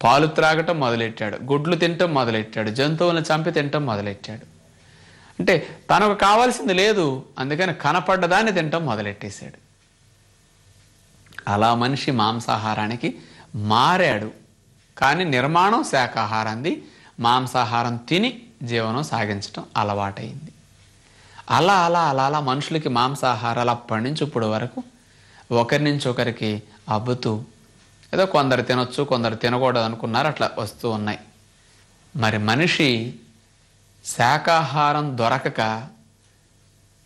పాలు త్రాగటం మొదలెట్టాడు, గుడ్లు తినటం మొదలెట్టాడు, జంతువులను చంపి తినటం మొదలెట్టాడు. అంటే తనకు కావాల్సింది లేదు, అందుకని కనపడ్డదాన్ని తినటం మొదలెట్టేశాడు. అలా మనిషి మాంసాహారానికి మారాడు. కానీ నిర్మాణం శాకాహారంది. మాంసాహారం తిని జీవనం సాగించటం అలవాటైంది. అలా అలా అలా అలా మనుషులకి మాంసాహారాలు అప్పటి నుంచి ఇప్పుడు వరకు ఒకరి నుంచి ఒకరికి అబ్బుతూ, ఏదో కొందరు తినొచ్చు కొందరు తినకూడదు అనుకున్నారు, అట్లా వస్తూ ఉన్నాయి. మరి మనిషి శాకాహారం దొరకక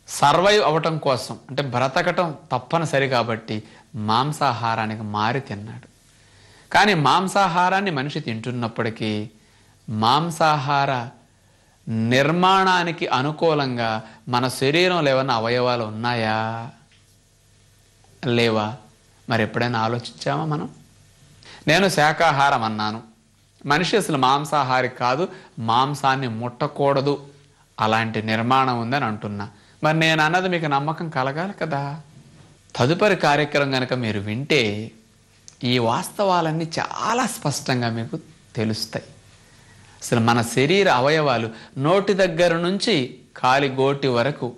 సర్వైవ్ అవటం కోసం, అంటే బ్రతకటం తప్పనిసరి కాబట్టి మాంసాహారానికి మారి తిన్నాడు. కానీ మాంసాహారాన్ని మనిషి తింటున్నప్పటికీ మాంసాహార నిర్మాణానికి అనుకూలంగా మన శరీరంలో ఏమైనా అవయవాలు ఉన్నాయా లేవా? మరి ఎప్పుడైనా ఆలోచించామా మనం? నేను శాకాహారం అన్నాను, మనిషి అసలు మాంసాహారి కాదు, మాంసాన్ని ముట్టకూడదు అలాంటి నిర్మాణం ఉందని అంటున్నా. మరి నేను అన్నది మీకు నమ్మకం కలగాలి కదా. తదుపరి కార్యక్రమం కనుక మీరు వింటే ఈ వాస్తవాలన్నీ చాలా స్పష్టంగా మీకు తెలుస్తాయి. అసలు మన శరీర అవయవాలు నోటి దగ్గర నుంచి కాలి గోటి వరకు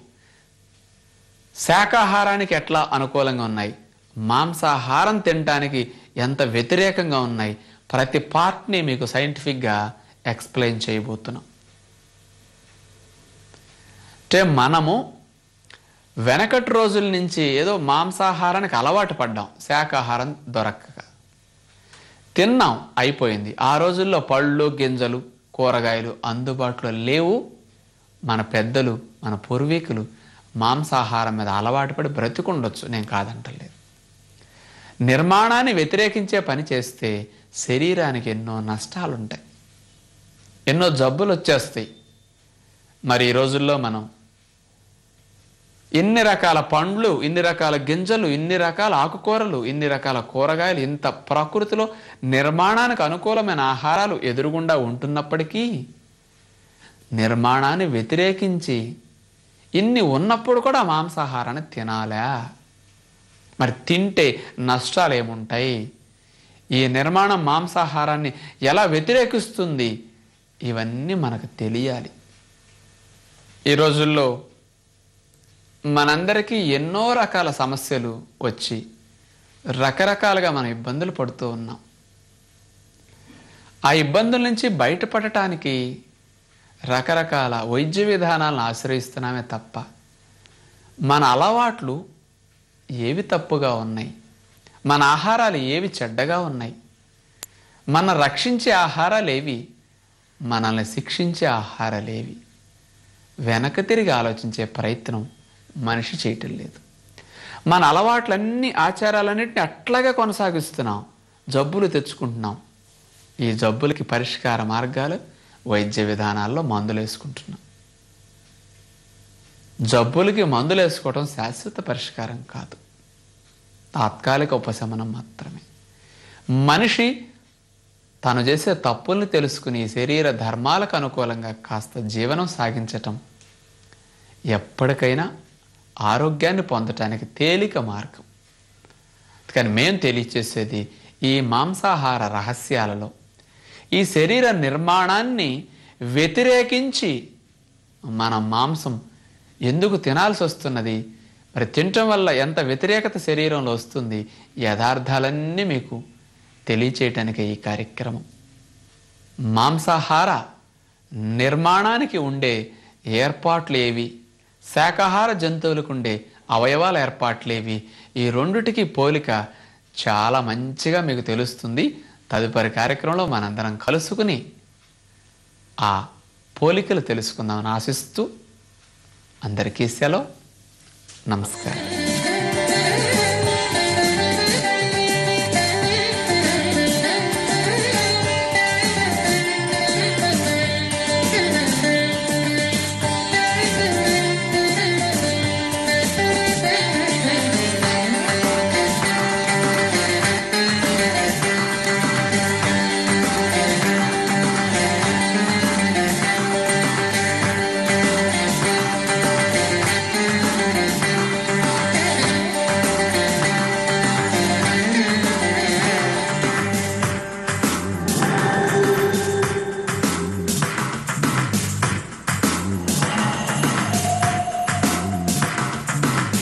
శాకాహారానికి ఎట్లా అనుకూలంగా ఉన్నాయి, మాంసాహారం తినటానికి ఎంత వ్యతిరేకంగా ఉన్నాయి, ప్రతి పార్ట్ని మీకు సైంటిఫిక్గా ఎక్స్ప్లెయిన్ చేయబోతున్నాం. అంటే మనము వెనకటి రోజుల నుంచి ఏదో మాంసాహారానికి అలవాటు పడ్డాం, శాకాహారం దొరకక తిన్నాం, అయిపోయింది. ఆ రోజుల్లో పళ్ళు గింజలు కూరగాయలు అందుబాటులో లేవు. మన పెద్దలు మన పూర్వీకులు మాంసాహారం మీద అలవాటు పడి బ్రతికుండొచ్చు, నేను కాదంటలేదు. నిర్మాణాన్ని వ్యతిరేకించే పని చేస్తే శరీరానికి ఎన్నో నష్టాలుంటాయి, ఎన్నో జబ్బులు వచ్చేస్తాయి. మరి ఈ రోజుల్లో మనం ఇన్ని రకాల పండ్లు, ఇన్ని రకాల గింజలు, ఇన్ని రకాల ఆకుకూరలు, ఇన్ని రకాల కూరగాయలు, ఇంత ప్రకృతిలో నిర్మాణానికి అనుకూలమైన ఆహారాలు ఎదురుగుండా ఉంటున్నప్పటికీ నిర్మాణాన్ని వ్యతిరేకించి ఇన్ని ఉన్నప్పుడు కూడా మాంసాహారాన్ని తినాలా? మరి తింటే నష్టాలు ఏముంటాయి? ఈ నిర్మాణం మాంసాహారాన్ని ఎలా వ్యతిరేకిస్తుంది? ఇవన్నీ మనకు తెలియాలి. ఈ రోజుల్లో మనందరికీ ఎన్నో రకాల సమస్యలు వచ్చి రకరకాలుగా మనం ఇబ్బందులు పడుతూ ఉన్నాం. ఆ ఇబ్బందుల నుంచి బయటపడటానికి రకరకాల వైద్య విధానాలను ఆశ్రయిస్తున్నామే తప్ప మన అలవాట్లు ఏవి తప్పుగా ఉన్నాయి, మన ఆహారాలు ఏవి చెడ్డగా ఉన్నాయి, మన రక్షించే ఆహారాలు ఏవి, మనల్ని శిక్షించే ఆహారాలు ఏవి, వెనక తిరిగి ఆలోచించే ప్రయత్నం మనిషి చేయటం లేదు. మన అలవాట్లన్నీ ఆచారాలన్నింటినీ అట్లాగే కొనసాగిస్తున్నాం, జబ్బులు తెచ్చుకుంటున్నాం. ఈ జబ్బులకి పరిష్కార మార్గాలు వైద్య విధానాల్లో మందులు వేసుకుంటున్నాం. జబ్బులకి మందులు వేసుకోవడం శాశ్వత పరిష్కారం కాదు, తాత్కాలిక ఉపశమనం మాత్రమే. మనిషి తను చేసే తప్పుల్ని తెలుసుకుని శరీర ధర్మాలకు అనుకూలంగా కాస్త జీవనం సాగించటం ఎప్పటికైనా ఆరోగ్యాన్ని పొందటానికి తేలిక మార్గం. కానీ మేము తెలియచేసేది ఈ మాంసాహార రహస్యాలలో ఈ శరీర నిర్మాణాన్ని వ్యతిరేకించి మన మాంసం ఎందుకు తినాల్సి వస్తున్నది, మరి తినటం వల్ల ఎంత వ్యతిరేకత శరీరంలో వస్తుంది, యథార్థాలన్నీ మీకు తెలియచేయటానికి ఈ కార్యక్రమం. మాంసాహార నిర్మాణానికి ఉండే ఏర్పాట్లు ఏవి, శాకాహార జంతువులకు ఉండే అవయవాల ఏర్పాట్లేవి, ఈ రెండిటికి పోలిక చాలా మంచిగా మీకు తెలుస్తుంది. తదుపరి కార్యక్రమంలో మనందరం కలుసుకుని ఆ పోలికలు తెలుసుకుందామని ఆశిస్తూ అందరికీ సెలవు. నమస్కారం.